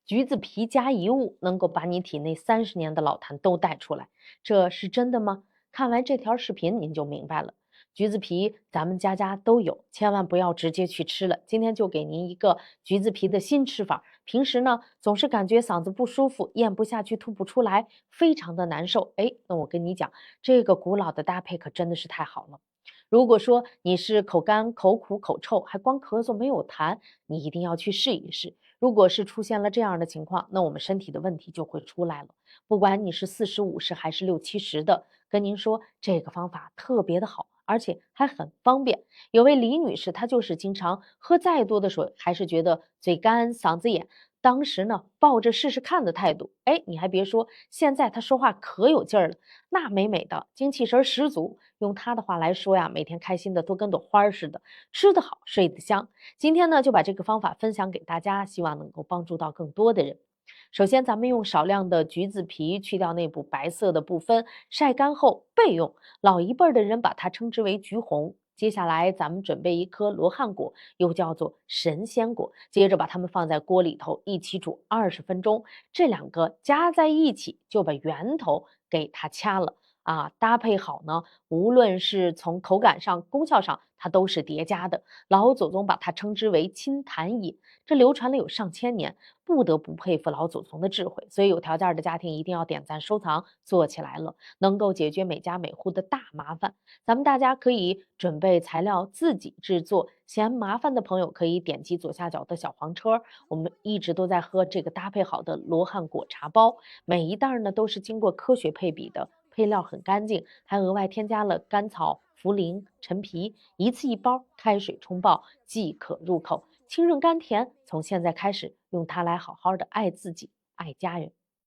橘子皮加一物能够把你体内30年的老痰都带出来，这是真的吗？看完这条视频您就明白了。橘子皮咱们家家都有，千万不要直接去吃了。今天就给您一个橘子皮的新吃法。平时呢总是感觉嗓子不舒服，咽不下去，吐不出来，非常的难受。哎，那我跟你讲，这个古老的搭配可真的是太好了。如果说你是口干、口苦、口臭，还光咳嗽没有痰，你一定要去试一试。如果是出现了这样的情况，那我们身体的问题就会出来了。不管你是40、50还是60、70的，跟您说这个方法特别的好，而且还很方便。有位李女士，她就是经常喝再多的水，还是觉得嘴干、嗓子眼。当时呢，抱着试试看的态度，哎，你还别说，现在她说话可有劲儿了，那美美的，精气神儿十足。用她的话来说呀，每天开心的都跟朵花儿似的，吃得好，睡得香。今天呢，就把这个方法分享给大家，希望能够帮助到更多的人。首先，咱们用少量的橘子皮去掉内部白色的部分，晒干后备用。老一辈儿的人把它称之为橘红。接下来，咱们准备一颗罗汉果，又叫做神仙果。接着把它们放在锅里头一起煮20分钟，这两个加在一起，就把源头给它掐了。搭配好呢，无论是从口感上、功效上，它都是叠加的。老祖宗把它称之为清痰饮，这流传了有上千年，不得不佩服老祖宗的智慧。所以有条件的家庭一定要点赞收藏，做起来了，能够解决每家每户的大麻烦。咱们大家可以准备材料自己制作，嫌麻烦的朋友可以点击左下角的小黄车。我们一直都在喝这个搭配好的罗汉果茶包，每一袋呢都是经过科学配比的，配料很干净，还额外添加了甘草、茯苓、陈皮，一次一包，开水冲泡即可入口，清润甘甜。从现在开始，用它来好好的爱自己，爱家人。